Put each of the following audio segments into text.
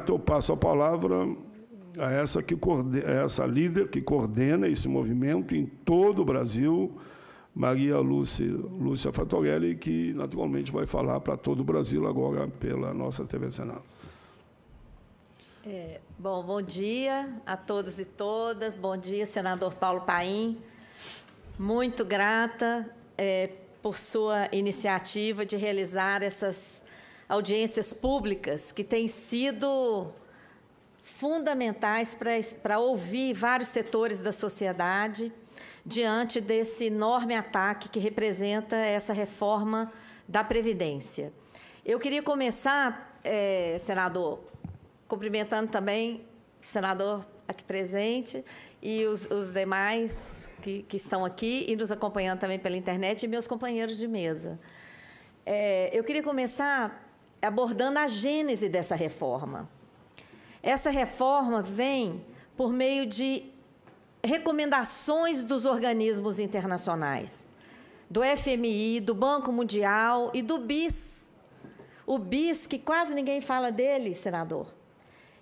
Eu passo a palavra a essa líder que coordena esse movimento em todo o Brasil, Maria Lúcia Fattorelli, que naturalmente vai falar para todo o Brasil agora pela nossa TV Senado. Bom dia a todos e todas. Bom dia, senador Paulo Paim. Muito grata por sua iniciativa de realizar essas audiências públicas que têm sido fundamentais para ouvir vários setores da sociedade diante desse enorme ataque que representa essa reforma da Previdência. Eu queria começar, senador, cumprimentando também o senador aqui presente e os demais que estão aqui e nos acompanhando também pela internet e meus companheiros de mesa. Eu queria começar abordando a gênese dessa reforma. Essa reforma vem por meio de recomendações dos organismos internacionais, do FMI, do Banco Mundial e do BIS. O BIS, que quase ninguém fala dele, senador.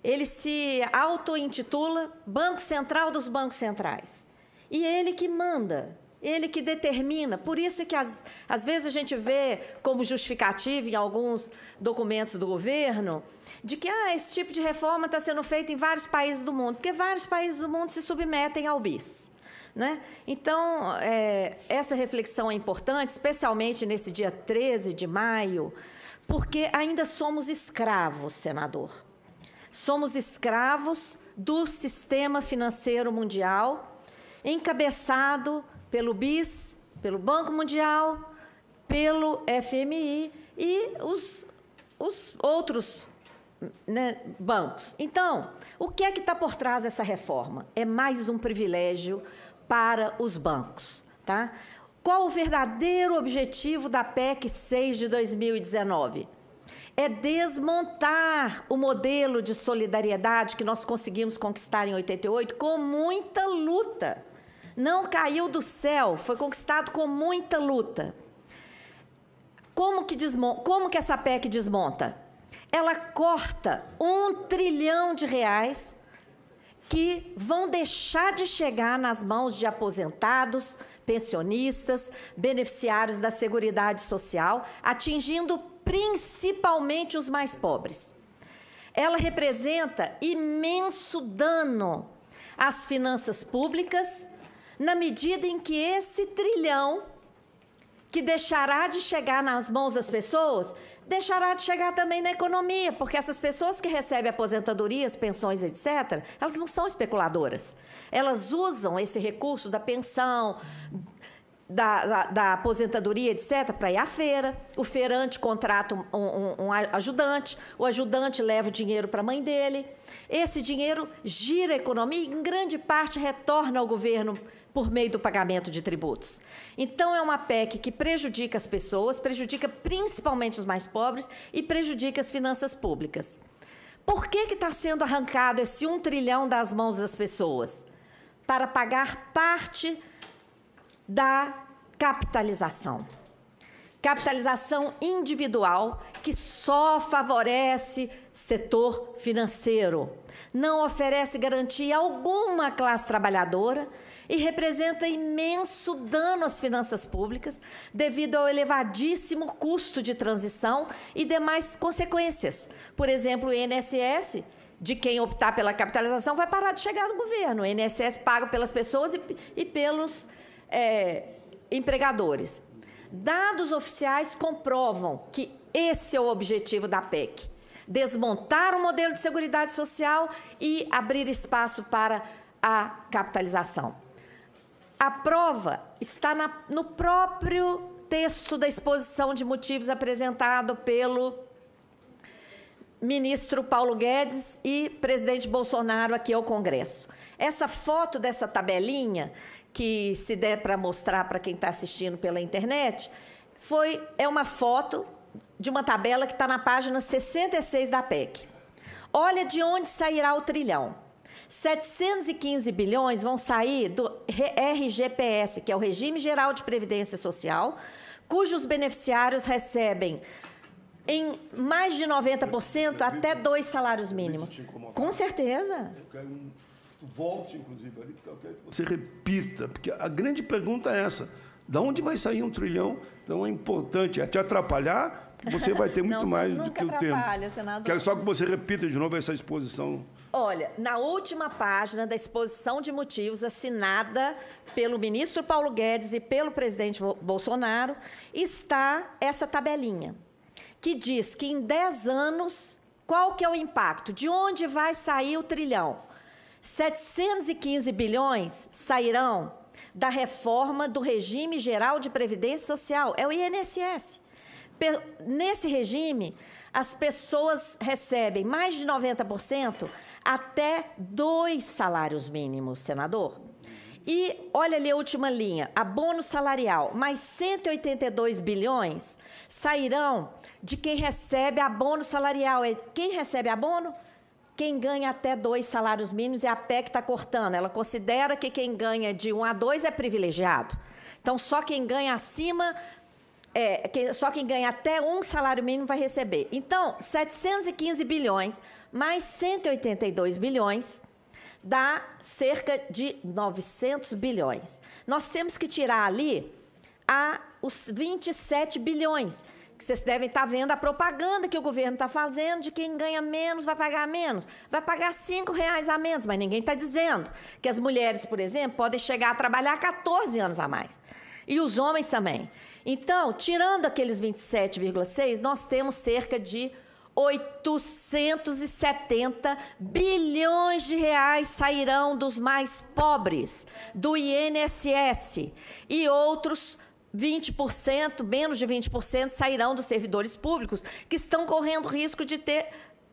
Ele se auto-intitula Banco Central dos Bancos Centrais. E ele que manda, ele que determina. Por isso que, às vezes, a gente vê como justificativa em alguns documentos do governo de que esse tipo de reforma está sendo feita em vários países do mundo, porque vários países do mundo se submetem ao BIS. Né? Então, essa reflexão é importante, especialmente nesse dia 13 de maio, porque ainda somos escravos, senador. Somos escravos do sistema financeiro mundial, encabeçado pelo BIS, pelo Banco Mundial, pelo FMI e os outros bancos. Então, o que é que está por trás dessa reforma? É mais um privilégio para os bancos. Tá? Qual o verdadeiro objetivo da PEC 6 de 2019? É desmontar o modelo de solidariedade que nós conseguimos conquistar em 88 com muita luta. Não caiu do céu, foi conquistado com muita luta. Como que essa PEC desmonta? Ela corta R$1 trilhão que vão deixar de chegar nas mãos de aposentados, pensionistas, beneficiários da Seguridade Social, atingindo principalmente os mais pobres. Ela representa imenso dano às finanças públicas, na medida em que esse trilhão, que deixará de chegar nas mãos das pessoas, deixará de chegar também na economia, porque essas pessoas que recebem aposentadorias, pensões, etc., elas não são especuladoras. Elas usam esse recurso da pensão, da aposentadoria, etc., para ir à feira. O feirante contrata um ajudante, o ajudante leva o dinheiro para a mãe dele. Esse dinheiro gira a economia e, em grande parte, retorna ao governo por meio do pagamento de tributos. Então, é uma PEC que prejudica as pessoas, prejudica principalmente os mais pobres e prejudica as finanças públicas. Por que está sendo arrancado esse R$1 trilhão das mãos das pessoas? Para pagar parte da capitalização. Capitalização individual que só favorece setor financeiro, não oferece garantia alguma à classe trabalhadora e representa imenso dano às finanças públicas devido ao elevadíssimo custo de transição e demais consequências. Por exemplo, o INSS, de quem optar pela capitalização, vai parar de chegar no governo. O INSS paga pelas pessoas e pelos empregadores. Dados oficiais comprovam que esse é o objetivo da PEC: desmontar o modelo de seguridade social e abrir espaço para a capitalização. A prova está no próprio texto da exposição de motivos apresentado pelo ministro Paulo Guedes e presidente Bolsonaro aqui ao Congresso. Essa foto dessa tabelinha, que se der para mostrar para quem está assistindo pela internet, é uma foto de uma tabela que está na página 66 da PEC. Olha de onde sairá o trilhão. 715 bilhões vão sair do RGPS, que é o Regime Geral de Previdência Social, cujos beneficiários recebem em mais de 90%, até 2 salários mínimos. Com certeza. Eu quero volte, inclusive, ali, porque eu quero que você repita, porque a grande pergunta é essa: de onde vai sair 1 trilhão? Então é importante, é te atrapalhar, você vai ter muito mais do que o tempo. Senador. Quero só que você repita de novo essa exposição. Olha, na última página da exposição de motivos assinada pelo ministro Paulo Guedes e pelo presidente Bolsonaro, está essa tabelinha, que diz que em 10 anos, qual que é o impacto? De onde vai sair o trilhão? 715 bilhões sairão da reforma do regime geral de previdência social, é o INSS. Nesse regime, as pessoas recebem mais de 90% até 2 salários mínimos, senador. E olha ali a última linha, abono salarial, mais 182 bilhões sairão de quem recebe abono salarial. Quem recebe abono? Quem ganha até 2 salários mínimos, é a PEC está cortando. Ela considera que quem ganha de 1 a 2 é privilegiado. Então, só quem ganha acima, só quem ganha até 1 salário mínimo vai receber. Então, 715 bilhões mais 182 bilhões dá cerca de 900 bilhões. Nós temos que tirar ali os 27 bilhões, que vocês devem estar vendo a propaganda que o governo está fazendo de quem ganha menos vai pagar menos. Vai pagar R$5 a menos, mas ninguém está dizendo que as mulheres, por exemplo, podem chegar a trabalhar 14 anos a mais. E os homens também. Então, tirando aqueles 27,6, nós temos cerca de 870 bilhões de reais sairão dos mais pobres, do INSS, e outros 20%, menos de 20%, sairão dos servidores públicos, que estão correndo risco de ter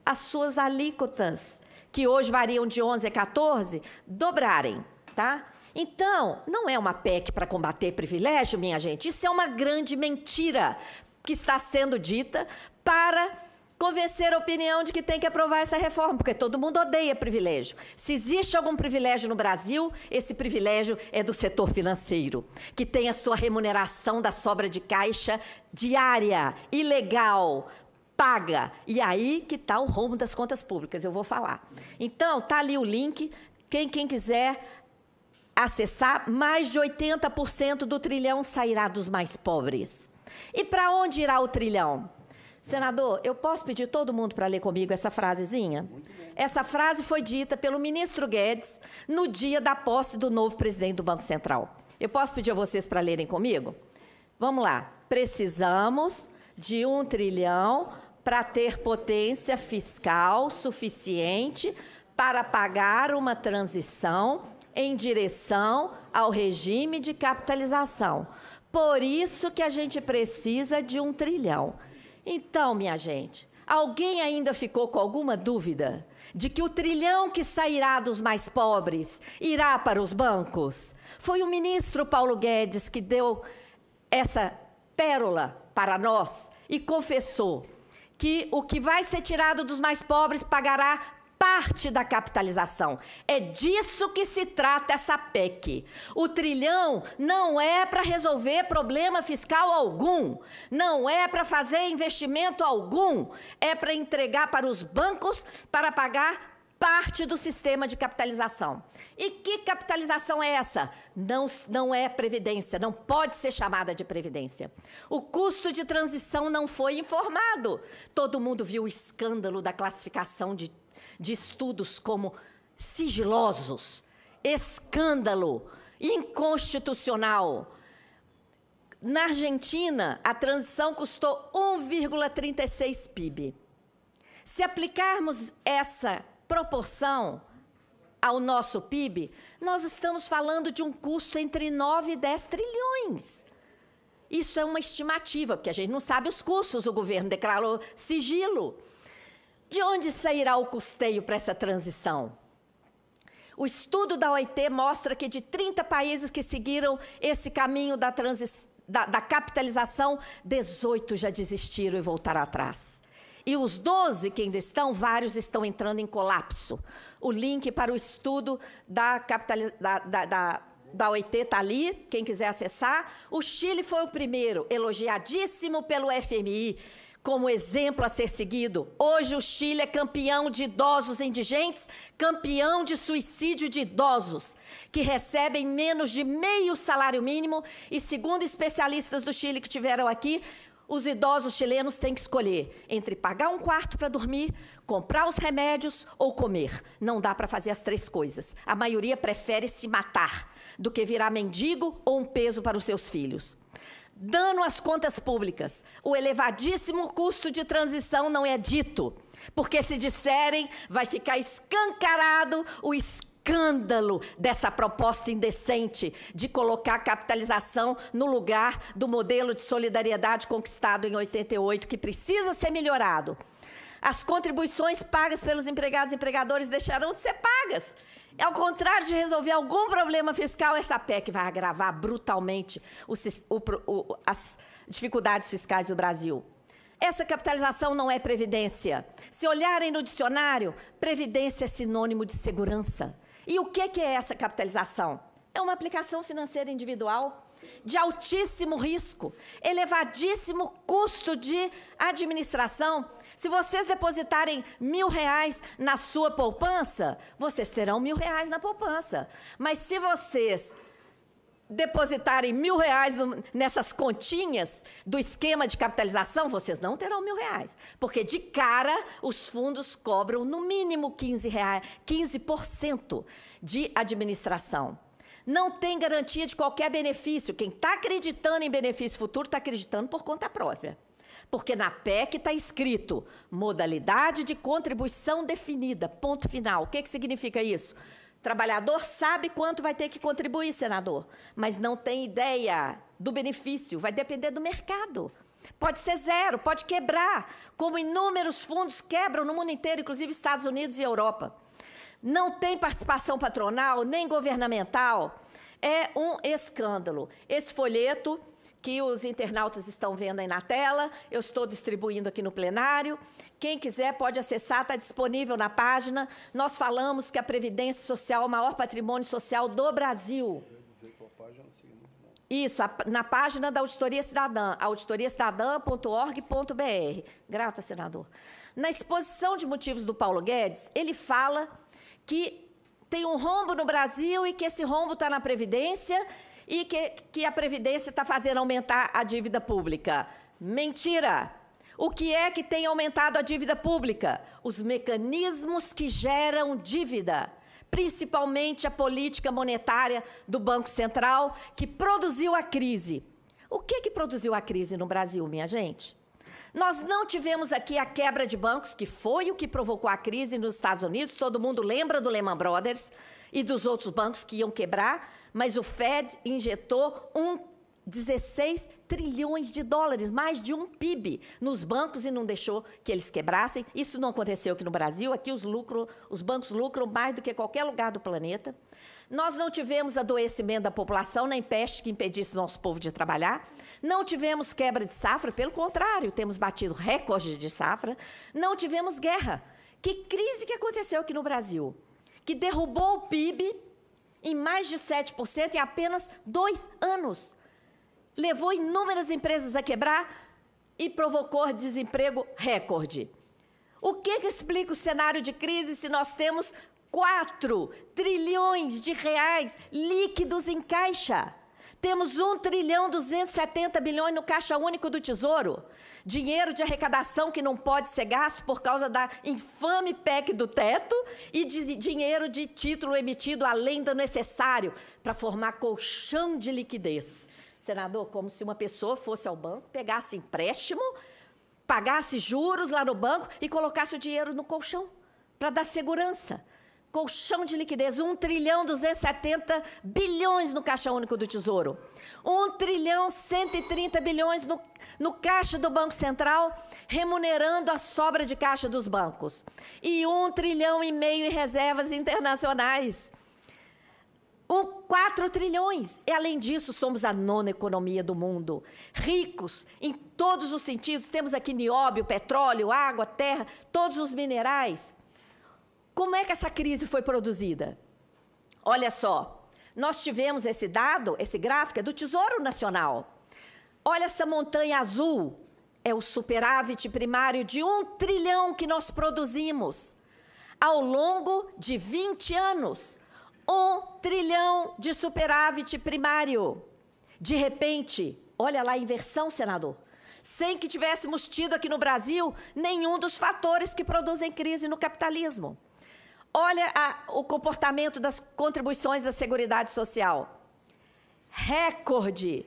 as suas alíquotas, que hoje variam de 11 a 14, dobrarem, tá? Então, não é uma PEC para combater privilégio, minha gente, isso é uma grande mentira que está sendo dita para convencer a opinião de que tem que aprovar essa reforma, porque todo mundo odeia privilégio. Se existe algum privilégio no Brasil, esse privilégio é do setor financeiro, que tem a sua remuneração da sobra de caixa diária, ilegal, paga. E aí que está o rombo das contas públicas, eu vou falar. Então, está ali o link, quem quiser acessar, mais de 80% do trilhão sairá dos mais pobres. E para onde irá o trilhão? Senador, eu posso pedir todo mundo para ler comigo essa frasezinha? Essa frase foi dita pelo ministro Guedes no dia da posse do novo presidente do Banco Central. Eu posso pedir a vocês para lerem comigo? Vamos lá. Precisamos de 1 trilhão para ter potência fiscal suficiente para pagar uma transição em direção ao regime de capitalização. Por isso que a gente precisa de 1 trilhão. Então, minha gente, alguém ainda ficou com alguma dúvida de que o trilhão que sairá dos mais pobres irá para os bancos? Foi o ministro Paulo Guedes que deu essa pérola para nós e confessou que o que vai ser tirado dos mais pobres pagará parte da capitalização. É disso que se trata essa PEC. O trilhão não é para resolver problema fiscal algum, não é para fazer investimento algum, é para entregar para os bancos para pagar parte do sistema de capitalização. E que capitalização é essa? Não é previdência, não pode ser chamada de previdência. O custo de transição não foi informado. Todo mundo viu o escândalo da classificação de estudos como sigilosos, escândalo, inconstitucional. Na Argentina, a transição custou 1,36 PIB. Se aplicarmos essa proporção ao nosso PIB, nós estamos falando de um custo entre 9 e 10 trilhões. Isso é uma estimativa, porque a gente não sabe os custos, o governo declarou sigilo. De onde sairá o custeio para essa transição? O estudo da OIT mostra que de 30 países que seguiram esse caminho da capitalização, 18 já desistiram e voltaram atrás. E os 12 que ainda estão, vários estão entrando em colapso. O link para o estudo da OIT está ali, quem quiser acessar. O Chile foi o primeiro, elogiadíssimo pelo FMI, como exemplo a ser seguido. Hoje o Chile é campeão de idosos indigentes, campeão de suicídio de idosos, que recebem menos de meio salário mínimo, e segundo especialistas do Chile que estiveram aqui, os idosos chilenos têm que escolher entre pagar um quarto para dormir, comprar os remédios ou comer. Não dá para fazer as três coisas. A maioria prefere se matar do que virar mendigo ou um peso para os seus filhos. Dano às contas públicas. O elevadíssimo custo de transição não é dito, porque se disserem, vai ficar escancarado o escândalo dessa proposta indecente de colocar a capitalização no lugar do modelo de solidariedade conquistado em 88, que precisa ser melhorado. As contribuições pagas pelos empregados e empregadores deixarão de ser pagas. Ao contrário de resolver algum problema fiscal, essa PEC vai agravar brutalmente as dificuldades fiscais do Brasil. Essa capitalização não é previdência. Se olharem no dicionário, previdência é sinônimo de segurança. E o que é essa capitalização? É uma aplicação financeira individual de altíssimo risco, elevadíssimo custo de administração. Se vocês depositarem R$1.000 na sua poupança, vocês terão R$1.000 na poupança. Mas se vocês depositarem R$1.000 nessas continhas do esquema de capitalização, vocês não terão R$1.000, porque de cara os fundos cobram no mínimo 15% de administração. Não tem garantia de qualquer benefício. Quem está acreditando em benefício futuro está acreditando por conta própria. Porque na PEC está escrito modalidade de contribuição definida, ponto final. O que significa isso? O trabalhador sabe quanto vai ter que contribuir, senador, mas não tem ideia do benefício, vai depender do mercado. Pode ser zero, pode quebrar, como inúmeros fundos quebram no mundo inteiro, inclusive Estados Unidos e Europa. Não tem participação patronal, nem governamental. É um escândalo. Esse folheto que os internautas estão vendo aí na tela, eu estou distribuindo aqui no plenário. Quem quiser pode acessar, está disponível na página. Nós falamos que a Previdência Social é o maior patrimônio social do Brasil. Isso, na página da Auditoria Cidadã, auditoriacidadã.org.br. Grata, senador. Na exposição de motivos do Paulo Guedes, ele fala que tem um rombo no Brasil e que esse rombo está na Previdência e que a Previdência está fazendo aumentar a dívida pública. Mentira! O que é que tem aumentado a dívida pública? Os mecanismos que geram dívida, principalmente a política monetária do Banco Central, que produziu a crise. O que produziu a crise no Brasil, minha gente? Nós não tivemos aqui a quebra de bancos, que foi o que provocou a crise nos Estados Unidos. Todo mundo lembra do Lehman Brothers e dos outros bancos que iam quebrar, mas o Fed injetou 16 trilhões de dólares, mais de um PIB, nos bancos e não deixou que eles quebrassem. Isso não aconteceu aqui no Brasil. Aqui os bancos lucram mais do que qualquer lugar do planeta. Nós não tivemos adoecimento da população, nem peste que impedisse nosso povo de trabalhar. Não tivemos quebra de safra, pelo contrário, temos batido recorde de safra. Não tivemos guerra. Que crise que aconteceu aqui no Brasil? Que derrubou o PIB em mais de 7% em apenas 2 anos. Levou inúmeras empresas a quebrar e provocou desemprego recorde. O que explica o cenário de crise se nós temos 4 trilhões de reais líquidos em caixa? Temos 1.270 bilhões no Caixa Único do Tesouro. Dinheiro de arrecadação que não pode ser gasto por causa da infame PEC do teto e de dinheiro de título emitido além do necessário para formar colchão de liquidez. Senador, como se uma pessoa fosse ao banco, pegasse empréstimo, pagasse juros lá no banco e colocasse o dinheiro no colchão para dar segurança. Colchão de liquidez, 1.270 bilhões no Caixa Único do Tesouro. 1.130 bilhões no caixa do Banco Central, remunerando a sobra de caixa dos bancos. E 1,5 trilhão em reservas internacionais. 4 trilhões. E, além disso, somos a 9ª economia do mundo. Ricos em todos os sentidos. Temos aqui nióbio, petróleo, água, terra, todos os minerais. Como é que essa crise foi produzida? Olha só, nós tivemos esse dado, esse gráfico é do Tesouro Nacional. Olha essa montanha azul, é o superávit primário de 1 trilhão que nós produzimos ao longo de 20 anos. 1 trilhão de superávit primário. De repente, olha lá a inversão, senador, sem que tivéssemos tido aqui no Brasil nenhum dos fatores que produzem crise no capitalismo. Olha o comportamento das contribuições da Seguridade Social. Recorde.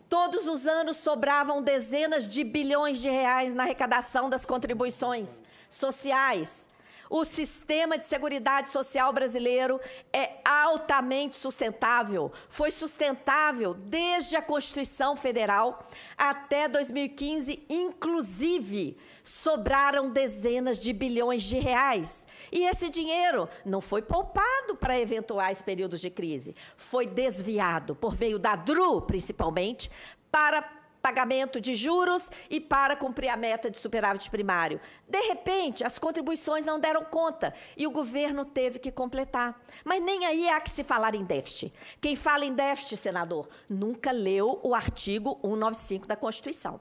Todos os anos sobravam dezenas de bilhões de reais na arrecadação das contribuições sociais. O sistema de seguridade social brasileiro é altamente sustentável. Foi sustentável desde a Constituição Federal até 2015, inclusive, sobraram dezenas de bilhões de reais. E esse dinheiro não foi poupado para eventuais períodos de crise, foi desviado por meio da DRU, principalmente, para pagamento de juros e para cumprir a meta de superávit primário. De repente, as contribuições não deram conta e o governo teve que completar. Mas nem aí há que se falar em déficit. Quem fala em déficit, senador, nunca leu o artigo 195 da Constituição,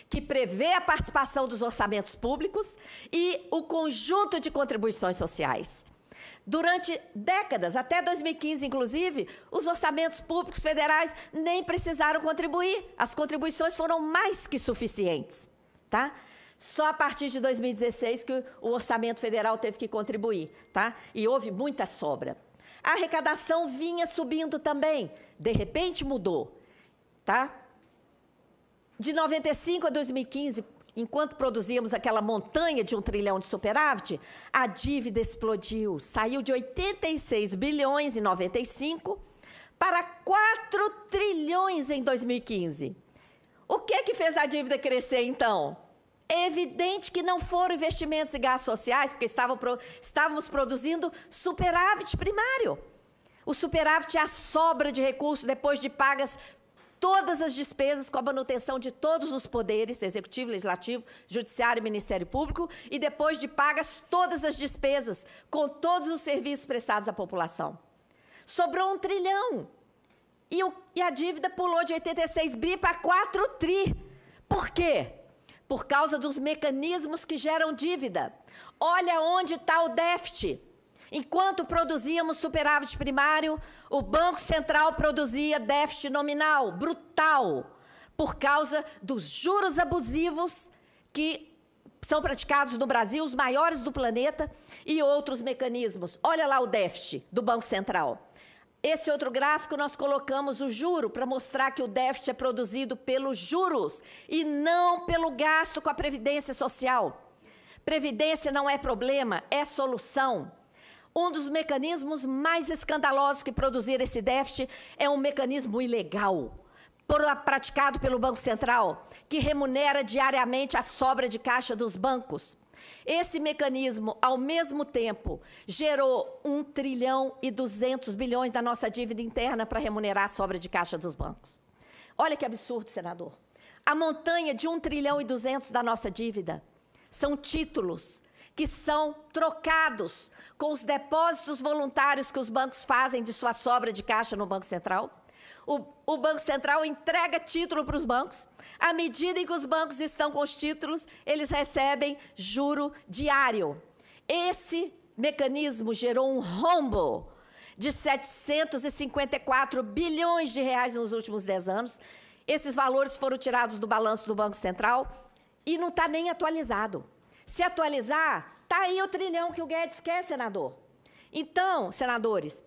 que prevê a participação dos orçamentos públicos e o conjunto de contribuições sociais. Durante décadas, até 2015, inclusive, os orçamentos públicos federais nem precisaram contribuir. As contribuições foram mais que suficientes, tá? Só a partir de 2016 que o orçamento federal teve que contribuir, tá? E houve muita sobra. A arrecadação vinha subindo também. De repente, mudou, tá? De 95 a 2015, enquanto produzíamos aquela montanha de 1 trilhão de superávit, a dívida explodiu, saiu de 86 bilhões em 95 para 4 trilhões em 2015. O que fez a dívida crescer, então? É evidente que não foram investimentos e gastos sociais, porque estávamos produzindo superávit primário. O superávit é a sobra de recursos depois de pagas todas as despesas com a manutenção de todos os poderes, executivo, legislativo, judiciário e Ministério Público, e depois de pagas todas as despesas com todos os serviços prestados à população. Sobrou 1 trilhão. E a dívida pulou de 86 bi para 4 tri. Por quê? Por causa dos mecanismos que geram dívida. Olha onde está o déficit. Enquanto produzíamos superávit primário, o Banco Central produzia déficit nominal, brutal, por causa dos juros abusivos que são praticados no Brasil, os maiores do planeta, e outros mecanismos. Olha lá o déficit do Banco Central. Esse outro gráfico, nós colocamos o juro para mostrar que o déficit é produzido pelos juros e não pelo gasto com a Previdência Social. Previdência não é problema, é solução. Um dos mecanismos mais escandalosos que produziram esse déficit é um mecanismo ilegal, praticado pelo Banco Central, que remunera diariamente a sobra de caixa dos bancos. Esse mecanismo, ao mesmo tempo, gerou 1 trilhão e 200 bilhões da nossa dívida interna para remunerar a sobra de caixa dos bancos. Olha que absurdo, senador. A montanha de 1 trilhão e 200 da nossa dívida são títulos que são trocados com os depósitos voluntários que os bancos fazem de sua sobra de caixa no Banco Central. O Banco Central entrega título para os bancos. À medida em que os bancos estão com os títulos, eles recebem juro diário. Esse mecanismo gerou um rombo de 754 bilhões de reais nos últimos 10 anos. Esses valores foram tirados do balanço do Banco Central e não está nem atualizado. Se atualizar, está aí o trilhão que o Guedes quer, senador. Então, senadores,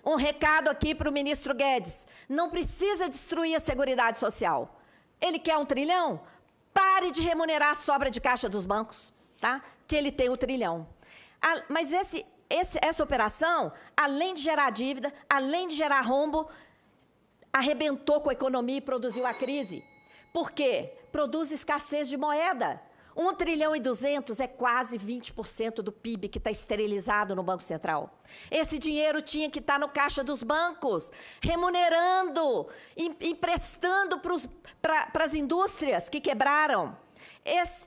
um recado aqui para o ministro Guedes. Não precisa destruir a Seguridade Social. Ele quer 1 trilhão? Pare de remunerar a sobra de caixa dos bancos, tá? Que ele tem 1 trilhão. Mas essa operação, além de gerar dívida, além de gerar rombo, arrebentou com a economia e produziu a crise. Por quê? Produz escassez de moeda. 1 trilhão e 200 é quase 20% do PIB que está esterilizado no Banco Central. Esse dinheiro tinha que estar no caixa dos bancos, remunerando, emprestando para as indústrias que quebraram.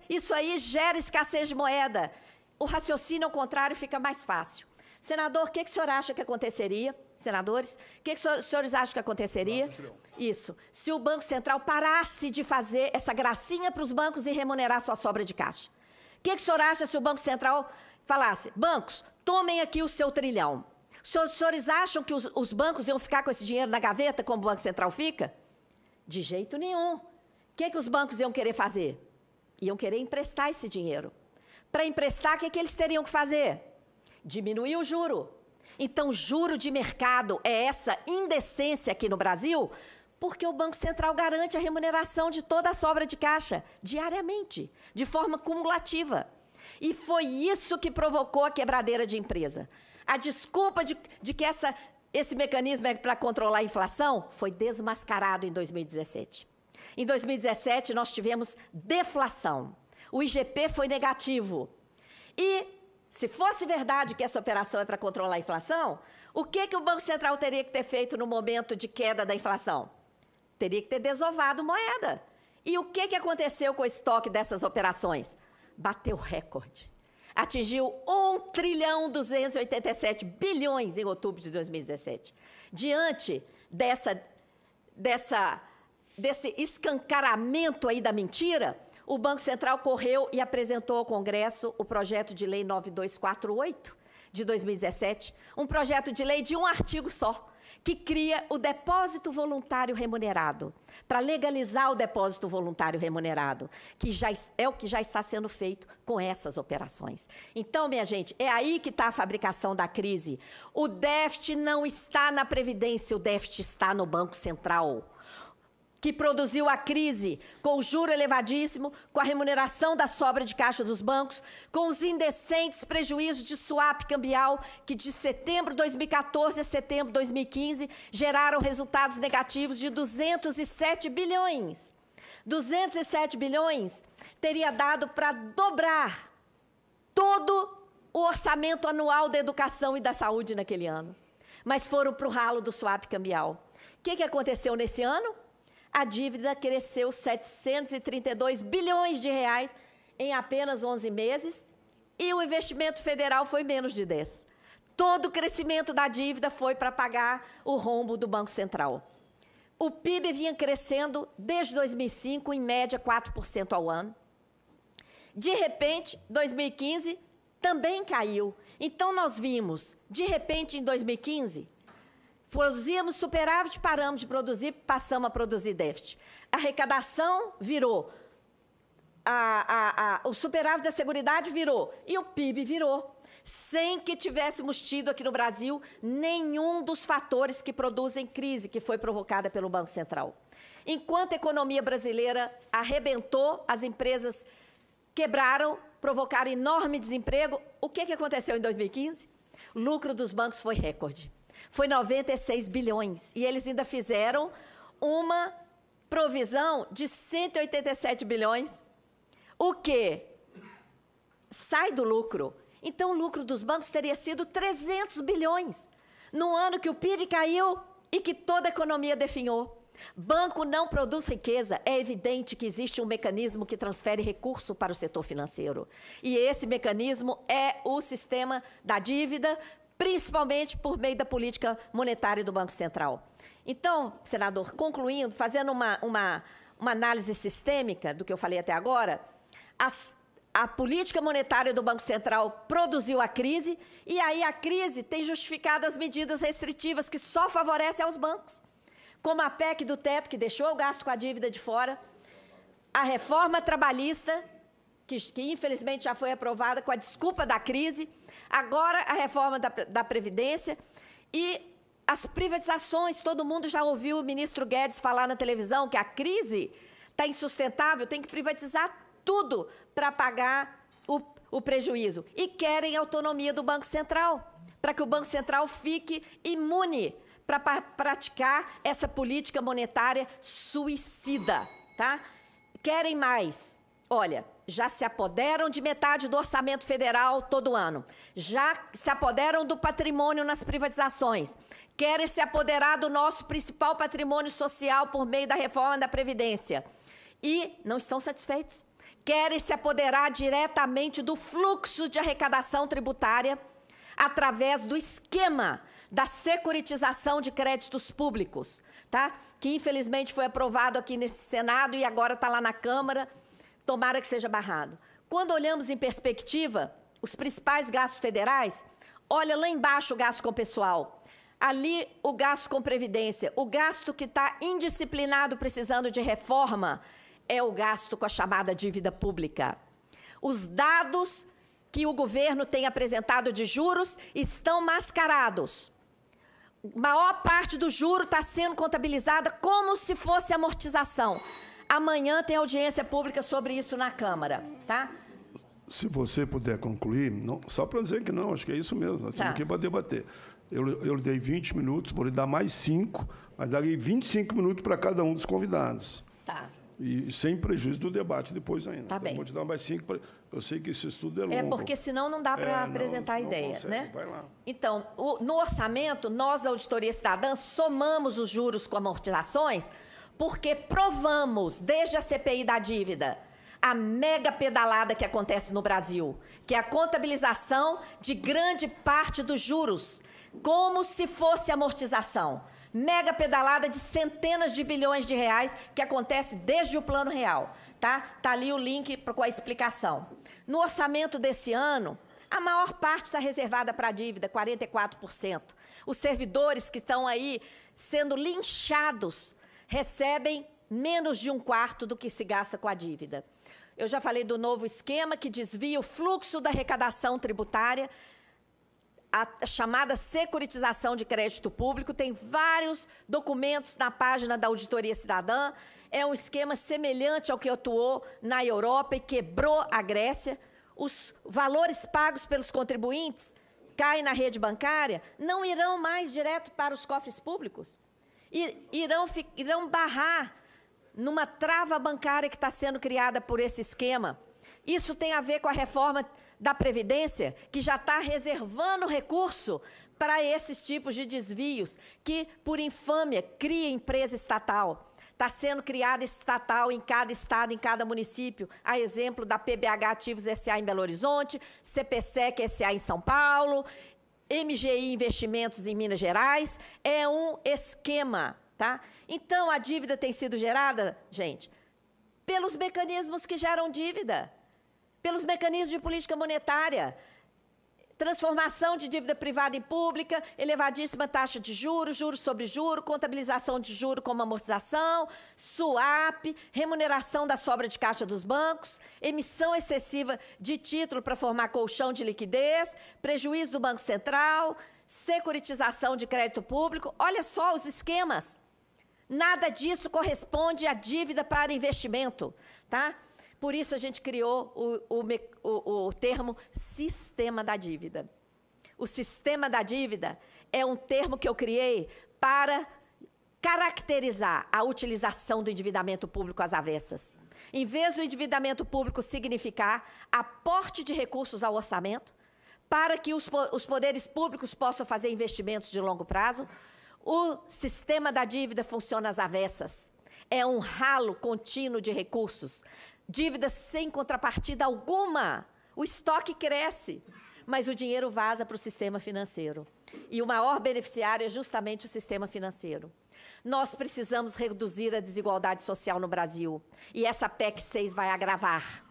Isso aí gera escassez de moeda. O raciocínio, ao contrário, fica mais fácil. Senador, o que o senhor acha que aconteceria? Senadores, o que os senhores acham que aconteceria? Isso. Se o Banco Central parasse de fazer essa gracinha para os bancos e remunerar sua sobra de caixa. O que o senhor acha se o Banco Central falasse, bancos, tomem aqui o seu trilhão. Os senhores acham que os bancos iam ficar com esse dinheiro na gaveta, como o Banco Central fica? De jeito nenhum. O que os bancos iam querer fazer? Iam querer emprestar esse dinheiro. Para emprestar, o que eles teriam que fazer? Diminuir o juro. Então, juro de mercado é essa indecência aqui no Brasil, porque o Banco Central garante a remuneração de toda a sobra de caixa, diariamente, de forma cumulativa. E foi isso que provocou a quebradeira de empresa. A desculpa de que esse mecanismo é para controlar a inflação foi desmascarado em 2017. Em 2017, nós tivemos deflação. O IGP foi negativo. E, se fosse verdade que essa operação é para controlar a inflação, o que o Banco Central teria que ter feito no momento de queda da inflação? Teria que ter desovado moeda. E o que aconteceu com o estoque dessas operações? Bateu recorde. Atingiu 1,287 trilhão em outubro de 2017. Diante desse escancaramento aí da mentira, o Banco Central correu e apresentou ao Congresso o projeto de lei 9248 de 2017, um projeto de lei de um artigo só, que cria o depósito voluntário remunerado, para legalizar o depósito voluntário remunerado, que é o que já está sendo feito com essas operações. Então, minha gente, é aí que está a fabricação da crise. O déficit não está na Previdência, o déficit está no Banco Central, que produziu a crise com o juro elevadíssimo, com a remuneração da sobra de caixa dos bancos, com os indecentes prejuízos de swap cambial, que de setembro de 2014 a setembro de 2015 geraram resultados negativos de 207 bilhões. 207 bilhões teria dado para dobrar todo o orçamento anual da educação e da saúde naquele ano. Mas foram para o ralo do swap cambial. O que aconteceu nesse ano? A dívida cresceu 732 bilhões de reais em apenas 11 meses e o investimento federal foi menos de 10. Todo o crescimento da dívida foi para pagar o rombo do Banco Central. O PIB vinha crescendo desde 2005, em média 4% ao ano. De repente, 2015 também caiu. Então, nós vimos, de repente, em 2015... produzíamos superávit, paramos de produzir, passamos a produzir déficit. A arrecadação virou, o superávit da Seguridade virou e o PIB virou, sem que tivéssemos tido aqui no Brasil nenhum dos fatores que produzem crise que foi provocada pelo Banco Central. Enquanto a economia brasileira arrebentou, as empresas quebraram, provocaram enorme desemprego, o que aconteceu em 2015? O lucro dos bancos foi recorde. Foi 96 bilhões. E eles ainda fizeram uma provisão de 187 bilhões. O quê? Sai do lucro. Então, o lucro dos bancos teria sido 300 bilhões. No ano que o PIB caiu e que toda a economia definhou. Banco não produz riqueza. É evidente que existe um mecanismo que transfere recurso para o setor financeiro. E esse mecanismo é o sistema da dívida, principalmente por meio da política monetária do Banco Central. Então, senador, concluindo, fazendo uma análise sistêmica do que eu falei até agora, a política monetária do Banco Central produziu a crise, e aí a crise tem justificado as medidas restritivas que só favorecem aos bancos, como a PEC do teto, que deixou o gasto com a dívida de fora, a reforma trabalhista, que infelizmente já foi aprovada com a desculpa da crise, agora a reforma da Previdência e as privatizações. Todo mundo já ouviu o ministro Guedes falar na televisão que a crise está insustentável, tem que privatizar tudo para pagar o prejuízo. E querem autonomia do Banco Central, para que o Banco Central fique imune para praticar essa política monetária suicida, tá? Querem mais. Olha, já se apoderam de metade do orçamento federal todo ano, já se apoderam do patrimônio nas privatizações, querem se apoderar do nosso principal patrimônio social por meio da reforma da Previdência e não estão satisfeitos. Querem se apoderar diretamente do fluxo de arrecadação tributária através do esquema da securitização de créditos públicos, tá? Que infelizmente foi aprovado aqui nesse Senado e agora está lá na Câmara, tomara que seja barrado. Quando olhamos em perspectiva, os principais gastos federais, olha lá embaixo o gasto com pessoal, ali o gasto com previdência, o gasto que está indisciplinado precisando de reforma é o gasto com a chamada dívida pública. Os dados que o governo tem apresentado de juros estão mascarados. Maior parte do juro está sendo contabilizada como se fosse amortização. Amanhã tem audiência pública sobre isso na Câmara, tá? Se você puder concluir, não, só para dizer que não, acho que é isso mesmo, nós estamos aqui para debater. Eu dei 20 minutos, vou lhe dar mais 5, mas darei 25 minutos para cada um dos convidados. Tá. E sem prejuízo do debate depois ainda. Tá bem. Eu vou te dar mais 5, eu sei que esse estudo é longo. É porque senão não dá para apresentar a ideia, consegue, né? vai lá. Então, no orçamento, nós da Auditoria Cidadã somamos os juros com amortizações porque provamos, desde a CPI da dívida, a mega pedalada que acontece no Brasil, que é a contabilização de grande parte dos juros, como se fosse amortização. Mega pedalada de centenas de bilhões de reais que acontece desde o Plano Real, tá? Tá ali o link com a explicação. No orçamento desse ano, a maior parte está reservada para a dívida, 44%. Os servidores que estão aí sendo linchados recebem menos de 1/4 do que se gasta com a dívida. Eu já falei do novo esquema que desvia o fluxo da arrecadação tributária, a chamada securitização de crédito público. Tem vários documentos na página da Auditoria Cidadã. É um esquema semelhante ao que atuou na Europa e quebrou a Grécia. Os valores pagos pelos contribuintes caem na rede bancária, não irão mais direto para os cofres públicos. Irão barrar numa trava bancária que está sendo criada por esse esquema. Isso tem a ver com a reforma da Previdência, que já está reservando recurso para esses tipos de desvios, que, por infâmia, cria empresa estatal. Está sendo criada estatal em cada estado, em cada município, a exemplo da PBH Ativos S.A. em Belo Horizonte, CPSEC S.A. em São Paulo, MGI Investimentos em Minas Gerais. É um esquema, tá? Então, a dívida tem sido gerada, gente, pelos mecanismos que geram dívida, pelos mecanismos de política monetária, transformação de dívida privada em pública, elevadíssima taxa de juros, juros sobre juros, contabilização de juros como amortização, swap, remuneração da sobra de caixa dos bancos, emissão excessiva de título para formar colchão de liquidez, prejuízo do Banco Central, securitização de crédito público. Olha só os esquemas. Nada disso corresponde à dívida para investimento, tá? Por isso, a gente criou o termo sistema da dívida. O sistema da dívida é um termo que eu criei para caracterizar a utilização do endividamento público às avessas. Em vez do endividamento público significar aporte de recursos ao orçamento, para que os poderes públicos possam fazer investimentos de longo prazo, o sistema da dívida funciona às avessas. É um ralo contínuo de recursos. Dívidas sem contrapartida alguma. O estoque cresce, mas o dinheiro vaza para o sistema financeiro. E o maior beneficiário é justamente o sistema financeiro. Nós precisamos reduzir a desigualdade social no Brasil. E essa PEC 6 vai agravar.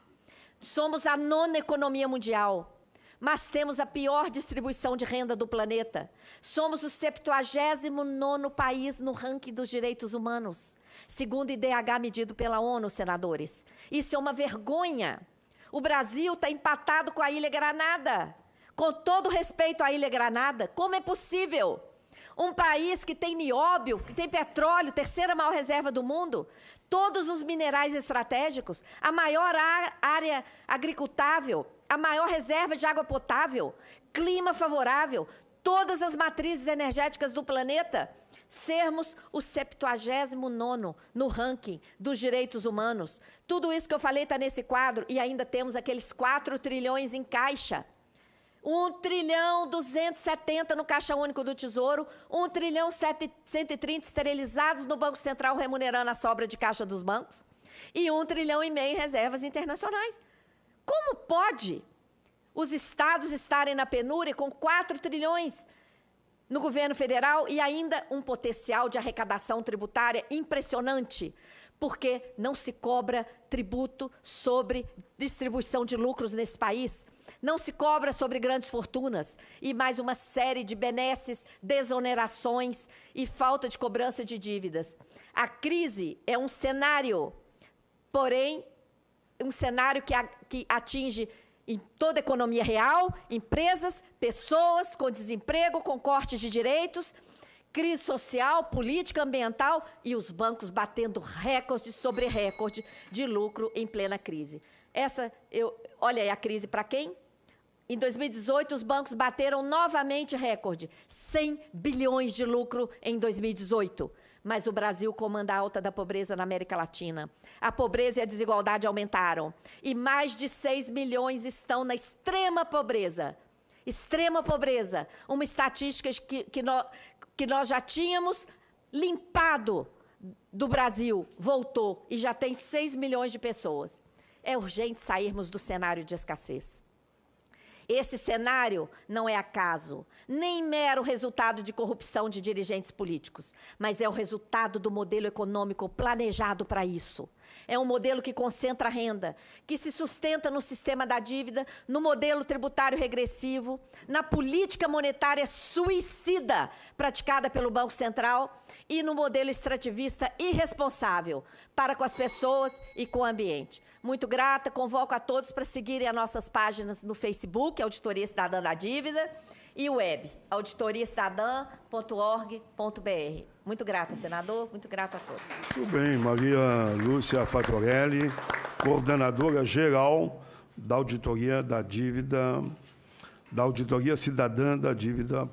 Somos a 9ª economia mundial, mas temos a pior distribuição de renda do planeta. Somos o 79º país no ranking dos direitos humanos, segundo o IDH medido pela ONU, senadores. Isso é uma vergonha. O Brasil está empatado com a Ilha Granada. Com todo respeito à Ilha Granada, como é possível? Um país que tem nióbio, que tem petróleo, terceira maior reserva do mundo, todos os minerais estratégicos, a maior área agricultável, a maior reserva de água potável, clima favorável, todas as matrizes energéticas do planeta, sermos o 79º no ranking dos direitos humanos. Tudo isso que eu falei está nesse quadro e ainda temos aqueles 4 trilhões em caixa. 1.270 no Caixa Único do Tesouro, 1.130 esterilizados no Banco Central remunerando a sobra de caixa dos bancos e 1,5 trilhão em reservas internacionais. Como pode os estados estarem na penúria com 4 trilhões no governo federal e ainda um potencial de arrecadação tributária impressionante, porque não se cobra tributo sobre distribuição de lucros nesse país, não se cobra sobre grandes fortunas e mais uma série de benesses, desonerações e falta de cobrança de dívidas. A crise é um cenário, porém, um cenário que atinge em toda a economia real, empresas, pessoas com desemprego, com cortes de direitos, crise social, política ambiental e os bancos batendo recorde sobre recorde de lucro em plena crise. Olha aí a crise para quem? Em 2018, os bancos bateram novamente recorde, 100 bilhões de lucro em 2018. Mas o Brasil comanda a alta da pobreza na América Latina. A pobreza e a desigualdade aumentaram. E mais de 6 milhões estão na extrema pobreza. Extrema pobreza. Uma estatística que nós já tínhamos limpado do Brasil. Voltou e já tem 6 milhões de pessoas. É urgente sairmos do cenário de escassez. Esse cenário não é acaso, nem mero resultado de corrupção de dirigentes políticos, mas é o resultado do modelo econômico planejado para isso. É um modelo que concentra renda, que se sustenta no sistema da dívida, no modelo tributário regressivo, na política monetária suicida praticada pelo Banco Central e no modelo extrativista irresponsável para com as pessoas e com o ambiente. Muito grata, convoco a todos para seguirem as nossas páginas no Facebook, Auditoria Cidadã da Dívida, e web, auditoriacidadã.org.br. Muito grata, senador, muito grata a todos. Muito bem, Maria Lúcia Fatorelli, coordenadora geral da Auditoria da Dívida, da Auditoria Cidadã da Dívida